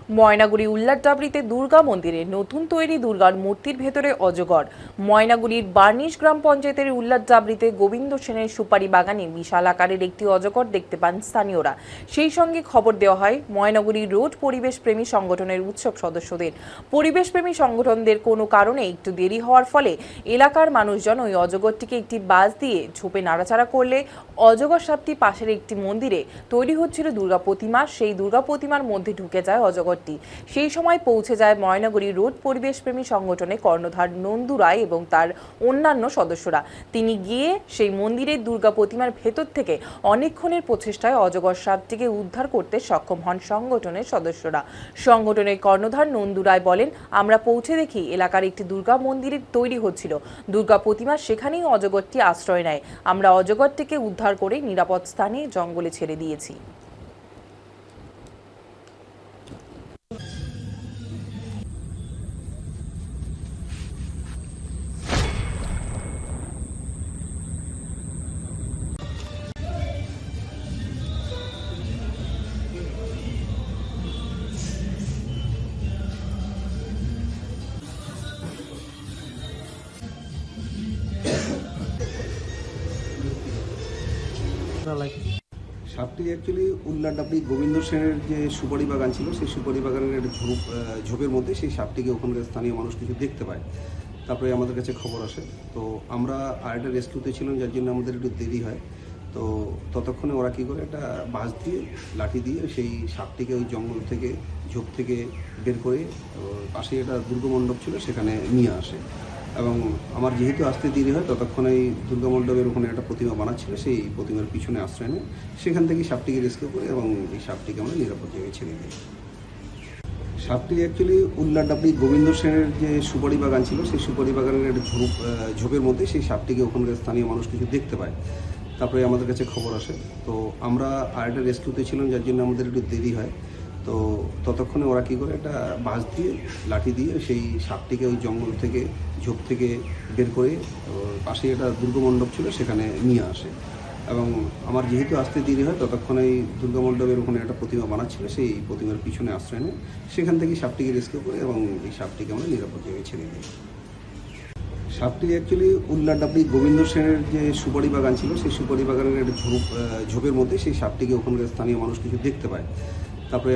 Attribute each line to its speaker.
Speaker 1: ময়নাগুড়ি উল্লারডাবরিতে দুর্গা মন্দিরে নতুন তৈরি দুর্গার মূর্তির ভেতরে অজগর। ময়নাগুড়ির বার্নিশ গ্রাম পঞ্চায়েতের উল্লারডাবরিতে গোবিন্দ সেনের সুপারি বাগানে বিশাল আকারের একটি অজগর দেখতে পান স্থানীয়রা। সেই সঙ্গে খবর দেওয়া হয় ময়নাগুড়ি রোড পরিবেশ প্রেমী সংগঠনের উৎসব সদস্যদের। পরিবেশ প্রেমী সংগঠনদের কোনো কারণে একটু দেরি হওয়ার ফলে এলাকার মানুষজন ওই অজগরটিকে একটি বাস দিয়ে ঝোপে নাড়াচাড়া করলে অজগর সাপটি পাশের একটি মন্দিরে তৈরি হচ্ছিল দুর্গা প্রতিমা, সেই দুর্গা প্রতিমার মধ্যে ঢুকে যায় অজগর। সেই সময় পৌঁছে যায় ময়নাগুড়ি রোড পরিবেশ প্রেমী সংগঠনের কর্ণধার নন্দু রায় এবং তার অন্যান্য সদস্যরা। তিনি গিয়ে সেই মন্দিরের দুর্গা প্রতিমার ভেতর থেকে অনেকক্ষণের প্রচেষ্টায় অজগর সাপটিকে উদ্ধার করতে সক্ষম হন সংগঠনের সদস্যরা। সংগঠনের কর্ণধার নন্দু রায় বলেন, আমরা পৌঁছে দেখি এলাকার একটি দুর্গা মন্দিরে তৈরি হচ্ছিল দুর্গা প্রতিমা, সেখানেই অজগরটি আশ্রয় নেয়। আমরা অজগরটিকে উদ্ধার করে নিরাপদ স্থানে জঙ্গলে ছেড়ে দিয়েছি।
Speaker 2: সাপটি অ্যাকচুয়ালি উল্লারডাবরি গোবিন্দ সেনের যে সুপারি বাগান ছিল, সেই সুপারি বাগানের একটা ঝোপের মধ্যে সেই সাপটিকে ওখানকার স্থানীয় মানুষ কিছু দেখতে পায়। তারপরে আমাদের কাছে খবর আসে, তো আমরা আরেকটা রেস্কিউতে ছিলাম, যার জন্য আমাদের একটু দেরি হয়। তো ততক্ষণে ওরা কী করে একটা বাঁশ দিয়ে লাঠি দিয়ে সেই সাপটিকে ওই জঙ্গল থেকে ঝোপ থেকে বের করে পাশে একটা দুর্গমণ্ডপ ছিল সেখানে নিয়ে আসে। এবং আমার যেহেতু আসতে দেরি হয়, ততক্ষণে এই দুর্গা মণ্ডপের ওখানে একটা প্রতিমা বানাচ্ছিল, সেই প্রতিমার পিছনে আশ্রয় নেয়। সেখান থেকে সাপটিকে রেস্কিউ করে এবং এই সাপটিকে আমরা নিরাপদ জায়গায় ছেড়ে দিই। সাপটি অ্যাকচুয়ালি উল্লারডাবরি গোবিন্দ সেনের যে সুপারি বাগান ছিল, সেই সুপারি বাগানের একটা ঝোপের মধ্যে সেই সাপটিকে ওখানকার স্থানীয় মানুষ কিছু দেখতে পায়। তারপরে আমাদের কাছে খবর আসে, তো আমরা আরেকটা রেস্কিউতে ছিলাম, যার জন্য আমাদের একটু দেরি হয়। তো ততক্ষণে ওরা কী করে একটা বাঁশ দিয়ে লাঠি দিয়ে সেই সাপটিকে ওই জঙ্গল থেকে ঝোপ থেকে বের করে পাশে একটা দুর্গমণ্ডপ ছিল সেখানে নিয়ে আসে। এবং আমার যেহেতু আসতে দেরি হয়, ততক্ষণে এই দুর্গমণ্ডপের ওখানে একটা প্রতিমা বানাচ্ছিল, সেই প্রতিমার পিছনে আশ্রয় নেয়। সেখান থেকে সাপটিকে রেস্কিউ করে এবং এই সাপটিকে আমরা নিরাপদ জায়গায় ছেড়ে দিই। সাপটি অ্যাকচুয়ালি উল্লারডাবরি গোবিন্দ সেনের যে সুপারি বাগান ছিল, সেই সুপারি বাগানের একটা ঝোপের মধ্যে সেই সাপটিকে ওখানকার স্থানীয় মানুষ কিছু দেখতে পায়। তারপরে